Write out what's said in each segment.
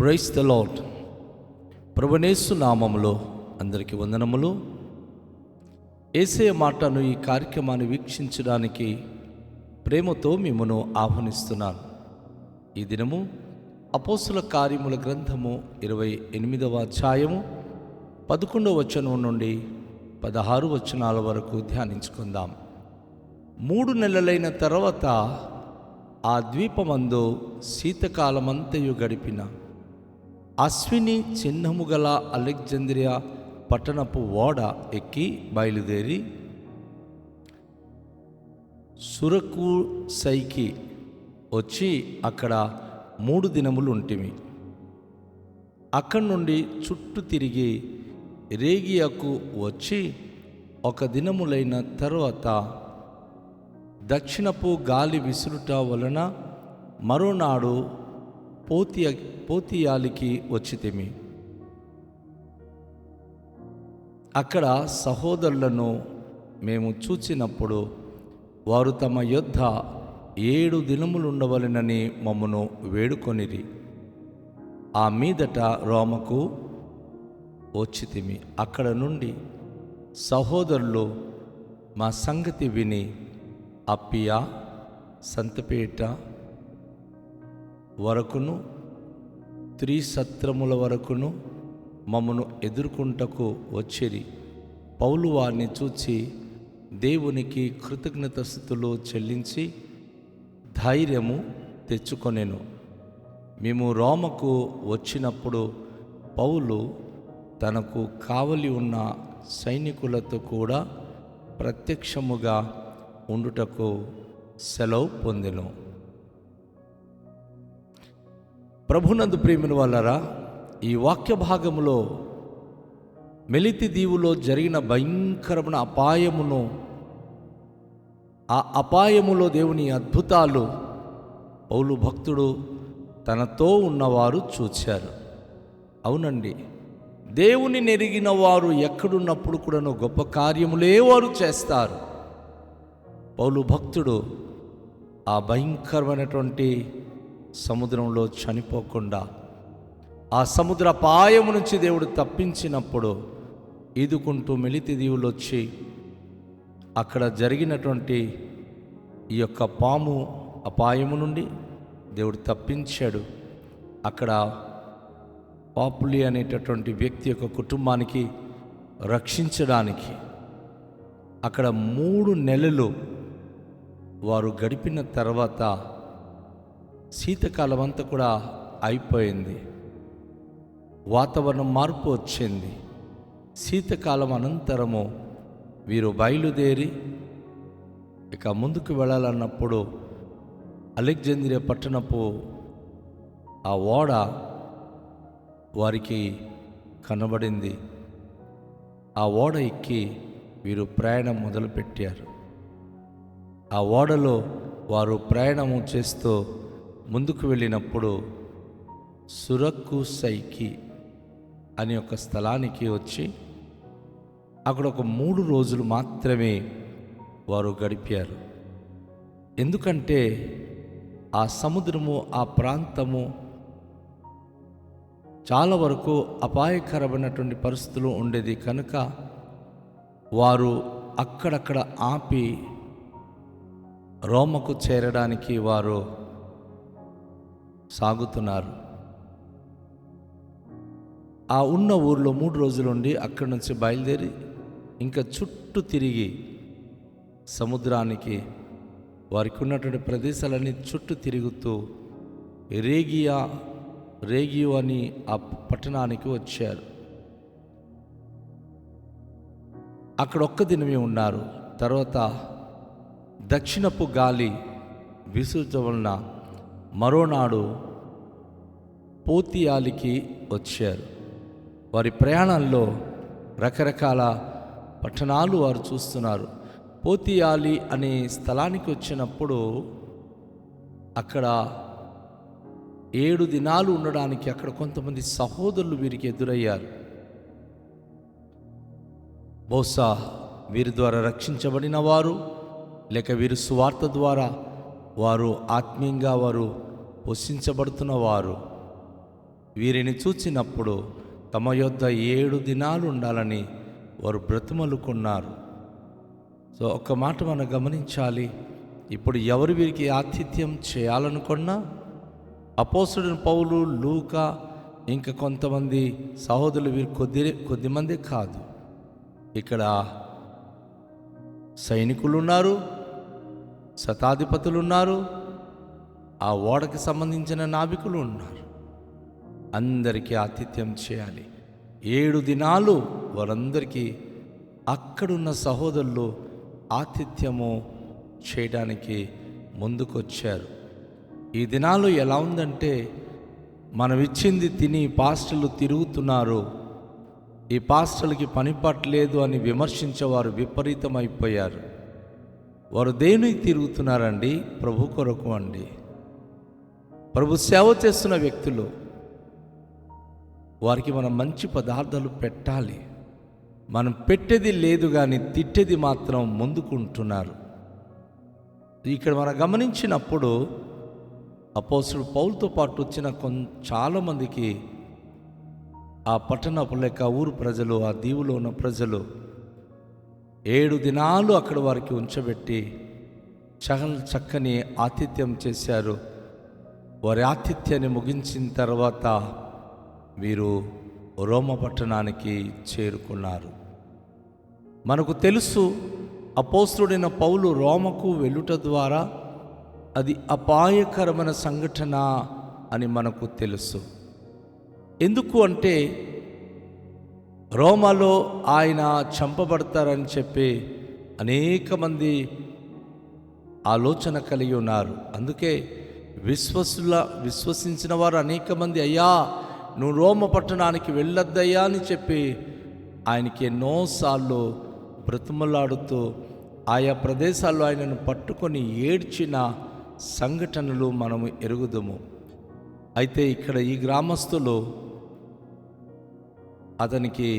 Praise the lord. ప్రభునేసు నామములో అందరికీ వందనములు. యేసయ్య మాటను ఈ కార్యక్రమాన్ని వీక్షించడానికి ప్రేమతో మిమ్మను ఆహ్వానిస్తున్నాను. ఈ దినము అపోస్తుల కార్యముల గ్రంథము 28వ అధ్యాయము 11వ వచనం నుండి 16 వచనాల వరకు ధ్యానించుకుందాం. 3 నెలలైన తర్వాత ఆ ద్వీపమందు శీతకాలమంతయు గడిపిన అశ్విని చిహ్నము గల అలెగ్జాంద్రియా పట్టణపు ఓడ ఎక్కి బయలుదేరి సురకూసైకి వచ్చి అక్కడ 3 దినములు ఉంటిమి. అక్కడి నుండి చుట్టూ తిరిగి రేగియాకు వచ్చి 1 దినములైన తరువాత దక్షిణపు గాలి విసురుట వలన మరోనాడు పోతియాలికి వచ్చితిమి. అక్కడ సహోదరులను మేము చూచినప్పుడు వారు తమ యొద్ద 7 దినములుండవలెనని మమ్మను వేడుకొనిరి. ఆ మీదట రోమకు వచ్చితిమి. అక్కడ నుండి సహోదరులు మా సంగతి విని అప్పియా సంతపేట వరకును త్రిసత్రముల వరకును మమ్మను ఎదుర్కొంటకు వచ్చిరి. పౌలు వారిని చూచి దేవునికి కృతజ్ఞతాస్తుతులు చెల్లించి ధైర్యము తెచ్చుకొనెను. మేము రోమకు వచ్చినప్పుడు పౌలు తనకు కావలి ఉన్న సైనికులతో కూడా ప్రత్యక్షముగా ఉండుటకు సెలవు పొందెను. ప్రభునందు ప్రియమైన వాళ్ళారా, ఈ వాక్య భాగములో మెలితి దీవులో జరిగిన భయంకరమైన అపాయమును, ఆ అపాయములో దేవుని అద్భుతాలు పౌలు భక్తుడు తనతో ఉన్నవారు చూచారు. అవునండి, దేవుని నెరిగిన వారు ఎక్కడున్నప్పుడు కూడాను గొప్ప కార్యములే వారు చేస్తారు. పౌలు భక్తుడు ఆ భయంకరమైనటువంటి సముద్రంలో చనిపోకుండా ఆ సముద్ర అపాయము నుంచి దేవుడు తప్పించినప్పుడు ఈదుకుంటూ మెలితి దీవులు వచ్చి అక్కడ జరిగినటువంటి ఈ యొక్క పాము అపాయము నుండి దేవుడు తప్పించాడు. అక్కడ పాపులి అనేటటువంటి వ్యక్తి యొక్క కుటుంబానికి రక్షించడానికి అక్కడ 3 నెలలు వారు గడిపిన తర్వాత శీతకాలం అంతా కూడా అయిపోయింది. వాతావరణం మార్పు వచ్చింది. శీతకాలం అనంతరము వీరు బయలుదేరి ఇక ముందుకు వెళ్ళాలన్నప్పుడు అలెగ్జాంద్రియా పట్టణపు ఆ ఓడ వారికి కనబడింది. ఆ ఓడ ఎక్కి వీరు ప్రయాణం మొదలుపెట్టారు. ఆ ఓడలో వారు ప్రయాణము చేస్తూ ముందుకు వెళ్ళినప్పుడు సురకూసైకి అనే ఒక స్థలానికి వచ్చి అక్కడ ఒక 3 రోజులు మాత్రమే వారు గడిపారు. ఎందుకంటే ఆ సముద్రము, ఆ ప్రాంతము చాలా వరకు అపాయకరమైనటువంటి పరిస్థితులు ఉండేది కనుక వారు అక్కడక్కడ ఆపి రోమకు చేరడానికి వారు సాగుతున్నారు. ఆ ఉన్న ఊరిలో 3 రోజులు ఉండి అక్కడి నుంచి బయలుదేరి ఇంకా చుట్టూ తిరిగి సముద్రానికి వారికి ఉన్నటువంటి ప్రదేశాలన్నీ చుట్టూ తిరుగుతూ రేగియో అని ఆ పట్టణానికి వచ్చారు. అక్కడ 1 దినమే ఉన్నారు. తర్వాత దక్షిణపు గాలి విసురుట వలన మరోనాడు పోతియాలికి వచ్చారు. వారి ప్రయాణంలో రకరకాల పట్టణాలు వారు చూస్తున్నారు. పోతియాలి అనే స్థలానికి వచ్చినప్పుడు అక్కడ 7 దినాలు ఉండడానికి అక్కడ కొంతమంది సహోదరులు వీరికి ఎదురయ్యారు. బహుశా వీరి ద్వారా రక్షించబడిన వారు, లేక వీరి సువార్త ద్వారా వారు ఆత్మీయంగా వారు పోషించబడుతున్నవారు. వీరిని చూచినప్పుడు తమ యొద్ద 7 దినాలు ఉండాలని వారు బ్రతిమలుకున్నారు. సో ఒక్క మాట మనం గమనించాలి. ఇప్పుడు ఎవరు వీరికి ఆతిథ్యం చేయాలనుకున్నా అపోస్తలుడైన పౌలు, లూకా, ఇంకా కొంతమంది సహోదరులు వీరు కొద్దిమంది కాదు. ఇక్కడ సైనికులు ఉన్నారు, శతాధిపతులు ఉన్నారు, ఆ ఓడకి సంబంధించిన నావికులు ఉన్నారు. అందరికీ ఆతిథ్యం చేయాలి. 7 దినాలు వారందరికీ అక్కడున్న సహోదరులు ఆతిథ్యము చేయడానికి ముందుకొచ్చారు. ఈ దినాలు ఎలా ఉందంటే, మనం ఇచ్చింది తిని పాస్టర్లు తిరుగుతున్నారు, ఈ పాస్టర్లకి పని పట్టలేదు అని విమర్శించేవారు విపరీతమైపోయారు. వారు దేనికి తిరుగుతున్నారండి? ప్రభు కొరకు అండి. ప్రభు సేవ చేస్తున్న వ్యక్తులు, వారికి మనం మంచి పదార్థాలు పెట్టాలి. మనం పెట్టేది లేదు కానీ తిట్టేది మాత్రం ముందుకుంటున్నారు. ఇక్కడ మనం గమనించినప్పుడు అపోస్తలుడు పౌలుతో పాటు వచ్చిన చాలామందికి ఆ పట్టణపు లేక ఊరు ప్రజలు, ఆ దీవులో ఉన్న ప్రజలు 7 దినాలు అక్కడ వారికి ఉంచబెట్టి చక్కని ఆతిథ్యం చేశారు. వారి ఆతిథ్యాన్ని ముగించిన తర్వాత వీరు రోమ పట్టణానికి చేరుకున్నారు. మనకు తెలుసు, అపోస్తలుడైన పౌలు రోమకు వెళ్ళుట ద్వారా అది అపాయకరమైన సంఘటన అని మనకు తెలుసు. ఎందుకు అంటే, రోమాలో ఆయన చంపబడతారని చెప్పి అనేక మంది ఆలోచన కలిగి ఉన్నారు. అందుకే విశ్వసించిన వారు అనేక మంది, అయ్యా నువ్వు రోమ పట్టణానికి వెళ్ళొద్దయ్యా అని చెప్పి ఆయనకి ఎన్నోసార్లు బ్రతిమలాడుతూ ఆయా ప్రదేశాల్లో ఆయనను పట్టుకొని ఏడ్చిన సంఘటనలు మనము ఎరుగుదుము. అయితే ఇక్కడ ఈ గ్రామస్తులు అతనికి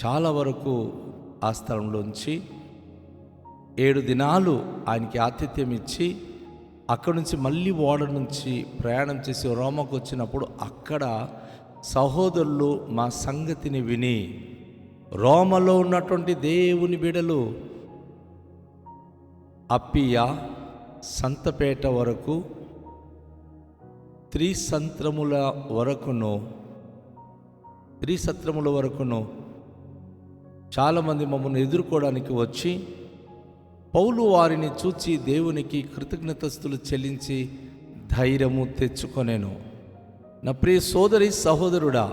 చాలా వరకు ఆ స్థలంలోంచి 7 దినాలు ఆయనకి ఆతిథ్యం ఇచ్చి అక్కడి నుంచి మళ్ళీ ఓడ నుంచి ప్రయాణం చేసి రోమకు వచ్చినప్పుడు అక్కడ సహోదరులు మా సంగతిని విని, రోమలో ఉన్నటువంటి దేవుని బిడలు అప్పియా సంతపేట వరకు, త్రిసత్రముల వరకును చాలామంది మమ్మల్ని ఎదుర్కోవడానికి వచ్చి, పౌలు వారిని చూచి దేవునికి కృతజ్ఞతస్తులు చెల్లించి ధైర్యము తెచ్చుకొనేను. నా ప్రియ సోదరి సహోదరుడా,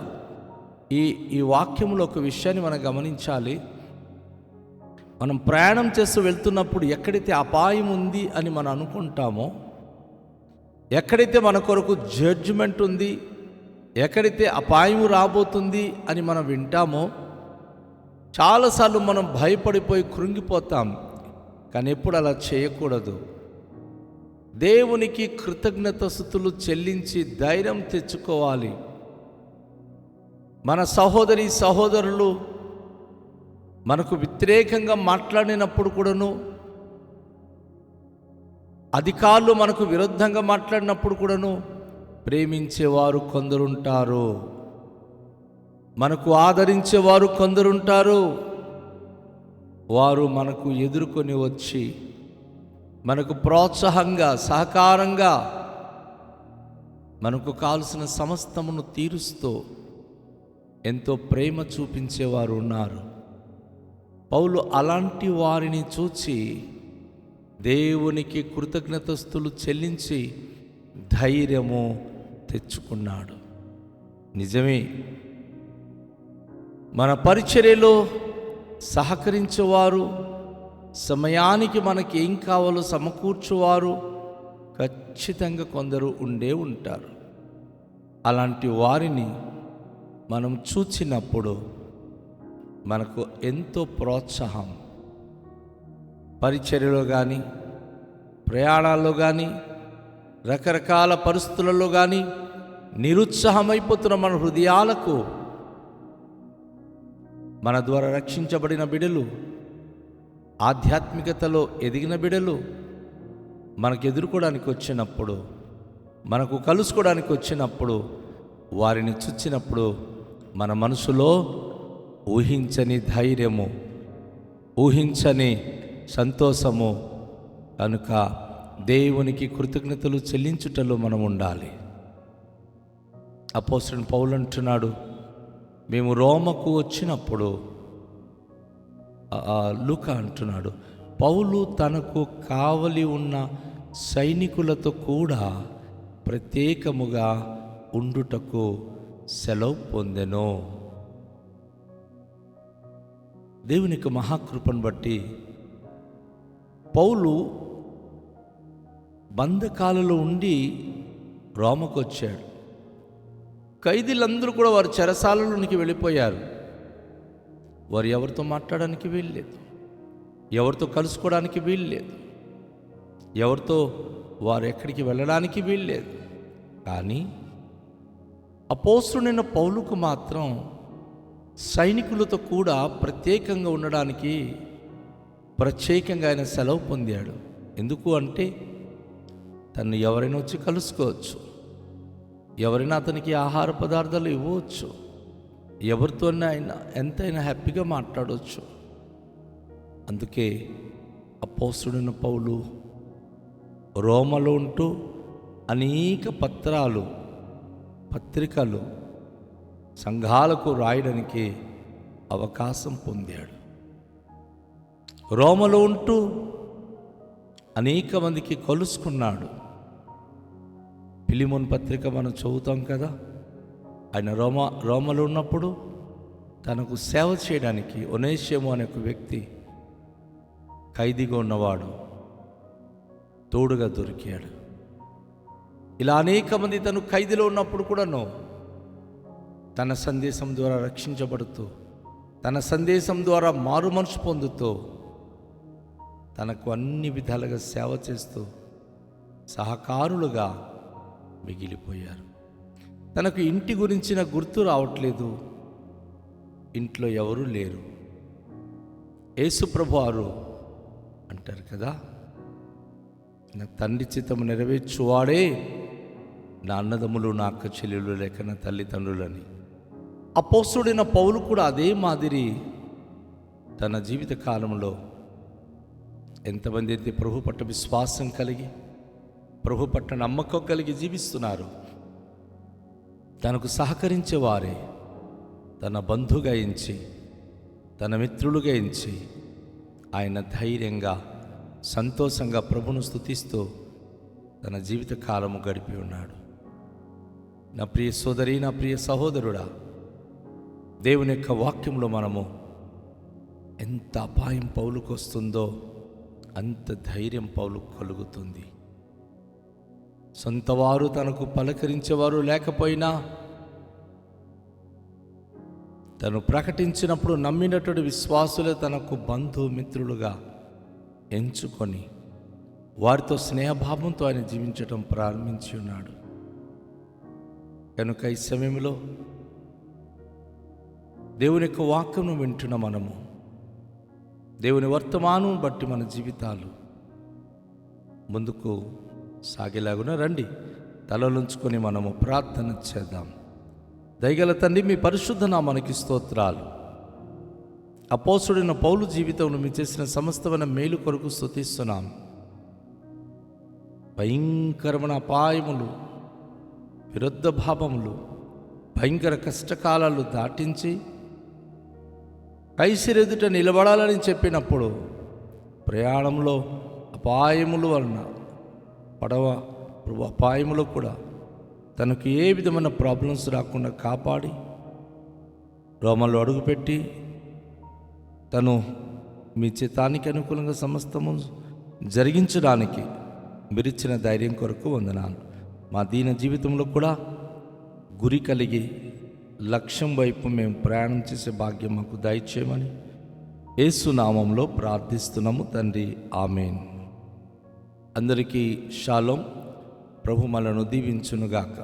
ఈ వాక్యంలో ఒక విషయాన్ని మనం గమనించాలి. మనం ప్రయాణం చేస్తూ వెళ్తున్నప్పుడు ఎక్కడైతే అపాయం ఉంది అని మనం అనుకుంటామో, ఎక్కడైతే మన కొరకు జడ్జిమెంట్ ఉంది, ఎక్కడైతే అపాయం రాబోతుంది అని మనం వింటామో, చాలాసార్లు మనం భయపడిపోయి కృంగిపోతాం. కానీ ఎప్పుడు అలా చేయకూడదు. దేవునికి కృతజ్ఞతాస్తుతులు చెల్లించి ధైర్యం తెచ్చుకోవాలి. మన సహోదరులు మనకు వ్యతిరేకంగా మాట్లాడినప్పుడు కూడాను, అధికారులు మనకు విరుద్ధంగా మాట్లాడినప్పుడు కూడాను ప్రేమించేవారు కొందరుంటారు, మనకు ఆదరించేవారు కొందరుంటారు. వారు మనకు ఎదుర్కొని వచ్చి మనకు ప్రోత్సాహంగా, సహకారంగా మనకు కావలసిన సమస్తమును తీరుస్తూ ఎంతో ప్రేమ చూపించేవారు ఉన్నారు. పౌలు అలాంటి వారిని చూచి దేవునికి కృతజ్ఞతాస్తుతులు చెల్లించి ధైర్యము తెచ్చుకున్నాడు. నిజమే, మన పరిచర్యలో సహకరించేవారు, సమయానికి మనకి ఏం కావాలో సమకూర్చువారు ఖచ్చితంగా కొందరు ఉంటారు. అలాంటి వారిని మనం చూచినప్పుడు మనకు ఎంతో ప్రోత్సాహం, పరిచర్యలో కానీ, ప్రయాణాల్లో కానీ, రకరకాల పరిస్థితులలో కానీ నిరుత్సాహమైపోతున్న మన హృదయాలకు మన ద్వారా రక్షించబడిన బిడలు, ఆధ్యాత్మికతలో ఎదిగిన బిడలు మనకు ఎదుర్కోవడానికి వచ్చినప్పుడు మనకు కలుసుకోవడానికి వచ్చినప్పుడు, వారిని చూచినప్పుడు మన మనసులో ఊహించని ధైర్యము, ఊహించని సంతోషము. కనుక దేవునికి కృతజ్ఞతలు చెల్లించుటలో మనం ఉండాలి. అపోస్తలుడైన పౌలు అంటున్నాడు, మేము రోమకు వచ్చినప్పుడు, లూకా అంటున్నాడు, పౌలు తనకు కావలి ఉన్న సైనికులతో కూడా ప్రత్యేకముగా ఉండుటకు సెలవు పొందెను. దేవునికి మహాకృపను బట్టి పౌలు బంధకాలలో ఉండి రోమకు వచ్చాడు. ఖైదీలందరూ కూడా వారి చెరసాలలోనికి వెళ్ళిపోయారు. వారు ఎవరితో మాట్లాడడానికి వీల్లేదు, ఎవరితో కలుసుకోవడానికి వీల్లేదు, ఎవరితో వారు ఎక్కడికి వెళ్ళడానికి వీల్లేదు. కానీ అపోస్తలుడైన పౌలుకు మాత్రం సైనికులతో కూడా ప్రత్యేకంగా ఉండడానికి ప్రత్యేకంగా ఆయన సెలవు పొందాడు. ఎందుకు అంటే తను ఎవరైనా వచ్చి కలుసుకోవచ్చు, ఎవరైనా అతనికి ఆహార పదార్థాలు ఇవ్వచ్చు, ఎవరితోనే అయినా ఎంతైనా హ్యాపీగా మాట్లాడవచ్చు. అందుకే అపోస్తలుడైన పౌలు రోమలో ఉంటూ అనేక పత్రికలు సంఘాలకు రాయడానికి అవకాశం పొందాడు. రోమలో ఉంటూ అనేక మందికి కలుసుకున్నాడు. ఫిలిమోను పత్రిక మనం చదువుతాం కదా, ఆయన రోమలో ఉన్నప్పుడు తనకు సేవ చేయడానికి ఒనేసిము అనే ఒక వ్యక్తి ఖైదీగా ఉన్నవాడు తోడుగా దొరికాడు. ఇలా అనేక మంది తను ఖైదీలో ఉన్నప్పుడు కూడాను తన సందేశం ద్వారా రక్షించబడుతూ, తన సందేశం ద్వారా మారు మనసు పొందుతూ, తనకు అన్ని విధాలుగా సేవ చేస్తూ సహకారులుగా మిగిలిపోయారు. తనకు ఇంటి గురించిన గుర్తు రావట్లేదు, ఇంట్లో ఎవరూ లేరు. యేసుప్రభు వారు అంటారు కదా, నా తండ్రి చిత్తము నెరవేర్చువాడే నా అన్నదమ్ములు, నా అక్క చెల్లెలు, లేక నా తల్లిదండ్రులని. అపోస్తలుడైన పౌలు కూడా అదే మాదిరి తన జీవిత కాలంలో ఎంతమంది అయితే ప్రభు పట్ల విశ్వాసం కలిగి, ప్రభు పట్ల నమ్మకం కలిగి జీవిస్తున్నారు, తనకు సహకరించేవారే తన బంధుగా ఎంచి, తన మిత్రులుగా ఎంచి ఆయన ధైర్యంగా సంతోషంగా ప్రభును స్తుతిస్తూ తన జీవిత కాలము గడిపి ఉన్నాడు. నా ప్రియ సోదరి, నా ప్రియ సహోదరుడా, దేవుని యొక్క వాక్యంలో మనము ఎంత అపాయం పౌలుకు వస్తుందో అంత ధైర్యం పౌలుకు కలుగుతుంది. సొంతవారు తనకు పలకరించేవారు లేకపోయినా తను ప్రకటించినప్పుడు నమ్మినటువంటి విశ్వాసులే తనకు బంధుమిత్రులుగా ఎంచుకొని వారితో స్నేహభావంతో ఆయన జీవించటం ప్రారంభించి ఉన్నాడు. కనుక ఈ సమయంలో దేవుని యొక్క వాక్యను వింటున్న మనము దేవుని వర్తమానం బట్టి మన జీవితాలు ముందుకు సాగేలాగున రండి. తలలుంచుకొని మనము ప్రార్థన చేద్దాం. దయగల తండ్రి, మీ పరిశుద్ధ నామానికి స్తోత్రాలు. అపోస్తలుడైన పౌలు జీవితంలో మీరు చేసిన సమస్తమైన మేలు కొరకు స్తుతిస్తున్నాం. భయంకరమైన అపాయములు, విరుద్ధ భావములు, భయంకర కష్టకాలాలు దాటించి కైసరెదుట నిలబడాలని చెప్పినప్పుడు ప్రయాణంలో అపాయముల వలన పడవ అపాయములో కూడా తనకు ఏ విధమైన ప్రాబ్లమ్స్ రాకుండా కాపాడి రోమలో అడుగుపెట్టి తను మీ చిత్తానికి అనుకూలంగా సమస్తము జరిగించడానికి మీరిచ్చిన ధైర్యం కొరకు వందనాలు. మా దీన జీవితంలో కూడా గురి కలిగి లక్ష్యం వైపు మేము ప్రయాణం చేసే భాగ్యం మాకు దయచేయమని యేసు నామంలో ప్రార్థిస్తున్నాము తండ్రి, ఆమేన్. అందరికీ షాలోం. ప్రభు మనను దీవించునుగాక.